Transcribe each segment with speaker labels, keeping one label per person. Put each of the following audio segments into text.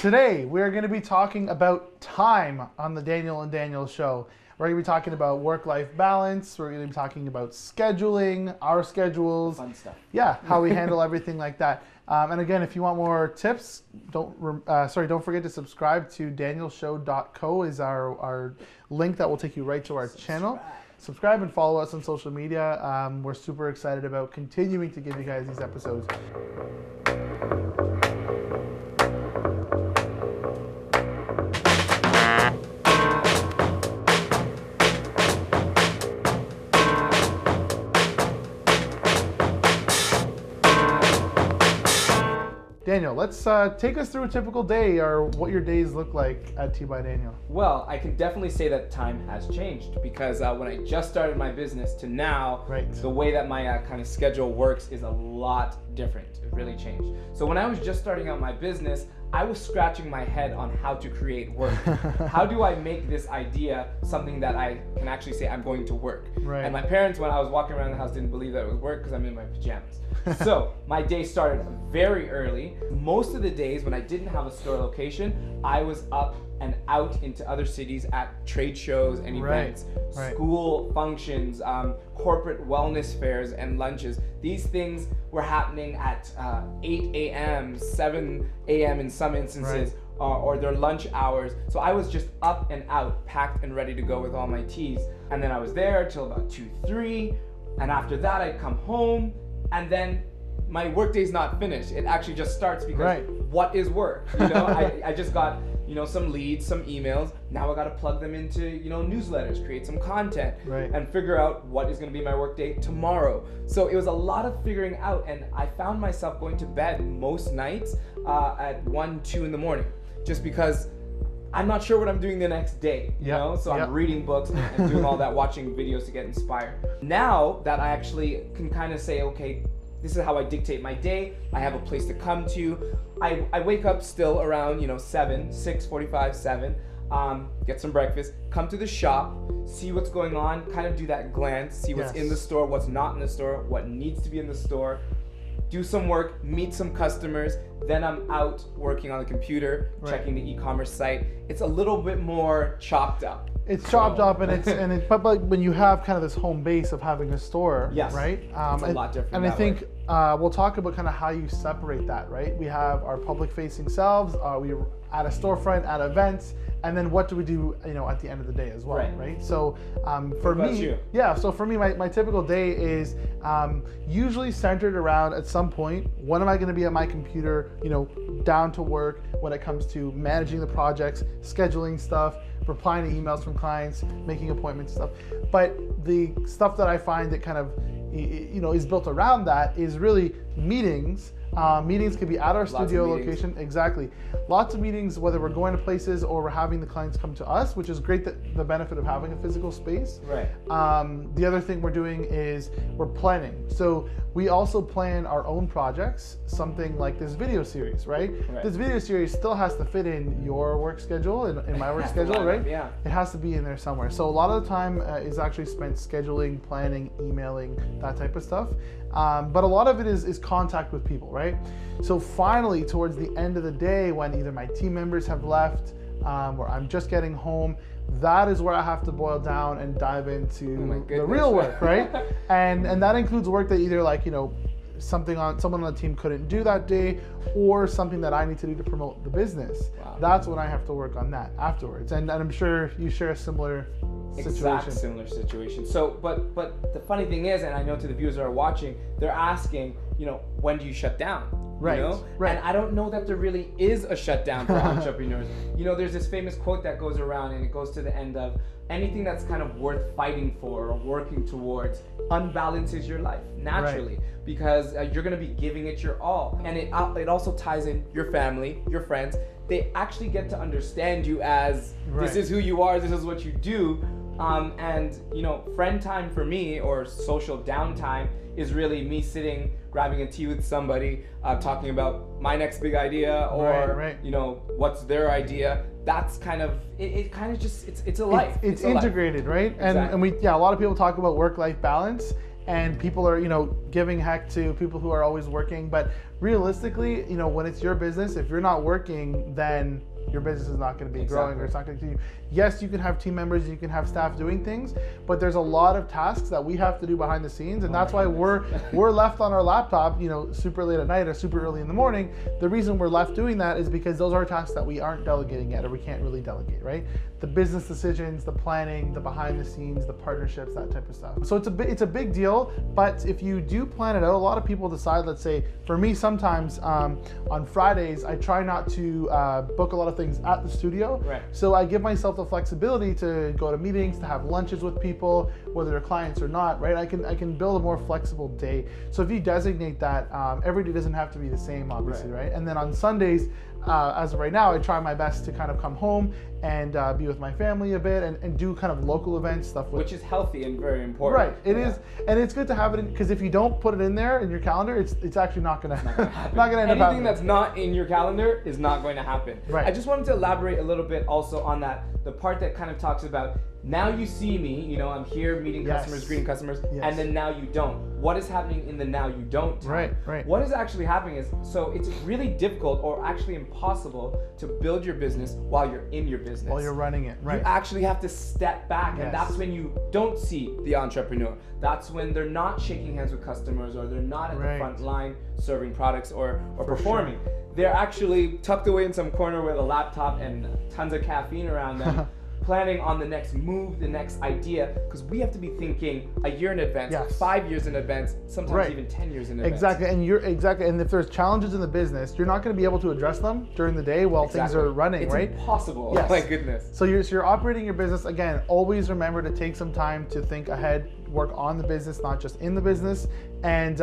Speaker 1: Today, we're going to be talking about time on the Daniel and Daniel show. We're going to be talking about work-life balance. We're going to be talking about scheduling, our schedules.
Speaker 2: Fun stuff.
Speaker 1: Yeah, how we handle everything like that. And again, if you want more tips, don't forget to subscribe to danielshow.co is our link that will take you right to our channel. Subscribe and follow us on social media. We're super excited about continuing to give you guys these episodes. Daniel, let's take us through a typical day or what your days look like at T by Daniel.
Speaker 2: Well, I can definitely say that time has changed because when I just started my business to now, the way that my kind of schedule works is a lot different. It really changed. So when I was just starting out my business, I was scratching my head on how to create work. How do I make this idea something that I can actually say I'm going to work?
Speaker 1: Right.
Speaker 2: And my parents, when I was walking around the house, didn't believe that it was work because I'm in my pajamas. So my day started very early. Most of the days when I didn't have a store location, I was up and out into other cities at trade shows and events, school functions, corporate wellness fairs and lunches. These things were happening at 8 a.m., 7 a.m. in some instances, or their lunch hours. So I was just up and out, packed and ready to go with all my teas. And then I was there till about 2, 3. And after that, I'd come home, and then my workday's not finished. It actually just starts because what is work? You know, I just got, you know, some leads, some emails. Now I got to plug them into, you know, newsletters, create some content, and figure out what is going to be my workday tomorrow. So it was a lot of figuring out, and I found myself going to bed most nights at 1, 2 in the morning, just because I'm not sure what I'm doing the next day, you know? So I'm reading books and doing all that, watching videos to get inspired. Now that I actually can kind of say, okay, this is how I dictate my day. I have a place to come to. I wake up still around, you know, 7, 6:45, 7, get some breakfast, come to the shop, see what's going on, kind of do that glance, see what's in the store, what's not in the store, what needs to be in the store, do some work, meet some customers, then I'm out working on the computer, checking the e-commerce site. It's a little bit more chopped up.
Speaker 1: It's chopped up, and but when you have kind of this home base of having a store, right?
Speaker 2: It's a lot different.
Speaker 1: And I think we'll talk about kind of how you separate that, right? We have our public-facing selves. We're at a storefront, at events, and then what do we do, you know, at the end of the day as well, right? So for me, so for me, my typical day is usually centered around at some point, when am I going to be at my computer, you know, down to work when it comes to managing the projects, scheduling stuff, replying to emails from clients, making appointments, stuff. But the stuff that I find that kind of, you know, is built around that is really meetings. Meetings can be at our studio location. Exactly. Lots of meetings, whether we're going to places or we're having the clients come to us, which is great, that the benefit of having a physical space. The other thing we're doing is we're planning. So we also plan our own projects, something like this video series, right? This video series still has to fit in your work schedule and in my work schedule, right? It has to be in there somewhere. So a lot of the time is actually spent scheduling, planning, emailing, that type of stuff. But a lot of it is contact with people, right? So finally, towards the end of the day, when either my team members have left or I'm just getting home, that is where I have to boil down and dive into the real work, right? and that includes work that either, like, you know, someone on the team couldn't do that day, or something that I need to do to promote the business. That's when I have to work on that afterwards. And I'm sure you share a similar situation.
Speaker 2: Similar situation. So, but the funny thing is, and I know to the viewers that are watching, they're asking, you know, when do you shut down? You know? And I don't know that there really is a shutdown for entrepreneurs. You know, there's this famous quote that goes around, and it goes to the end of, anything that's kind of worth fighting for or working towards unbalances your life naturally, because you're going to be giving it your all. And it also ties in your family, your friends. They actually get to understand you as, this is who you are, this is what you do. And, you know, friend time for me, or social downtime, is really me sitting, grabbing a tea with somebody, talking about my next big idea, or you know, what's their idea. That's kind of it. Kind of just it's a life.
Speaker 1: It's integrated, right?
Speaker 2: Exactly.
Speaker 1: And a lot of people talk about work-life balance, and people are, giving heck to people who are always working. But realistically, when it's your business, if you're not working, then your business is not going to be growing, or it's not going to continue. Yes, you can have team members, you can have staff doing things, but there's a lot of tasks that we have to do behind the scenes, and that's why we're left on our laptop, super late at night or super early in the morning. The reason we're left doing that is because those are tasks that we aren't delegating yet, or we can't really delegate, right? The business decisions, the planning, the behind the scenes, the partnerships, that type of stuff. So it's a big deal, but if you do plan it out, a lot of people decide, let's say, for me sometimes on Fridays, I try not to book a lot of things at the studio.
Speaker 2: Right.
Speaker 1: So I give myself the flexibility to go to meetings, to have lunches with people, whether they're clients or not, right? I can build a more flexible day. So if you designate that, every day doesn't have to be the same, obviously, right? And then on Sundays, as of right now, I try my best to kind of come home and be with my family a bit and do kind of local events stuff.
Speaker 2: Which is healthy and very important.
Speaker 1: Right, it is, and it's good to have it in, because if you don't put it in there in your calendar, it's actually not gonna happen. Not gonna end up happening.
Speaker 2: Anything that's not in your calendar is not going to happen.
Speaker 1: Right.
Speaker 2: I just wanted to elaborate a little bit also on that, the part that kind of talks about, now you see me, I'm here meeting customers, greeting customers, and then now you don't. What is happening in the now you don't time?
Speaker 1: Right.
Speaker 2: What is actually happening is, so it's really difficult or actually impossible to build your business while you're in your business.
Speaker 1: While you're running it, right.
Speaker 2: You actually have to step back, and that's when you don't see the entrepreneur. That's when they're not shaking hands with customers, or they're not at the front line serving products or performing. Sure. They're actually tucked away in some corner with a laptop and tons of caffeine around them. Planning on the next move, the next idea, because we have to be thinking a year in advance, 5 years in advance, sometimes even 10 years in advance.
Speaker 1: Exactly, and if there's challenges in the business, you're not going to be able to address them during the day while things are running, right?
Speaker 2: It's impossible.
Speaker 1: Yes.
Speaker 2: My goodness.
Speaker 1: So you're operating your business, again, always remember to take some time to think ahead, work on the business, not just in the business, and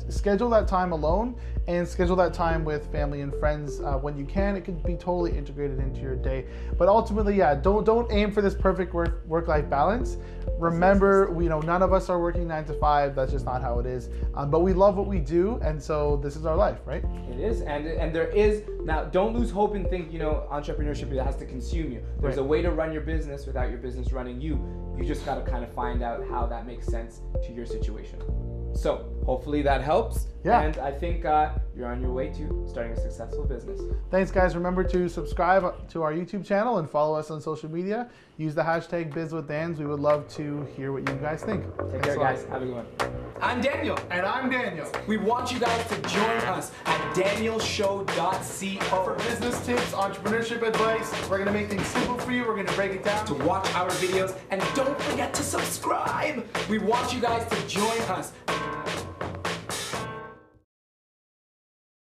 Speaker 1: schedule that time alone, and schedule that time with family and friends when you can. It could be totally integrated into your day. But ultimately, don't aim for this perfect work-life balance. Remember, none of us are working 9 to 5. That's just not how it is. But we love what we do, and so this is our life, right?
Speaker 2: It is, and there is, now don't lose hope and think, entrepreneurship, it has to consume you. There's a way to run your business without your business running you. You just got to kind of find out how that makes sense to your situation. So hopefully that helps.
Speaker 1: Yeah.
Speaker 2: And I think you're on your way to starting a successful business.
Speaker 1: Thanks, guys. Remember to subscribe to our YouTube channel and follow us on social media. Use the hashtag BizWithDans. We would love to hear what you guys think.
Speaker 2: Take care, guys. Have a good one. I'm Daniel.
Speaker 1: And I'm Daniel.
Speaker 2: We want you guys to join us at danielshow.co
Speaker 1: for business tips, entrepreneurship advice. We're going to make things simple for you. We're going to break it down.
Speaker 2: To watch our videos. And don't forget to subscribe. We want you guys to join us.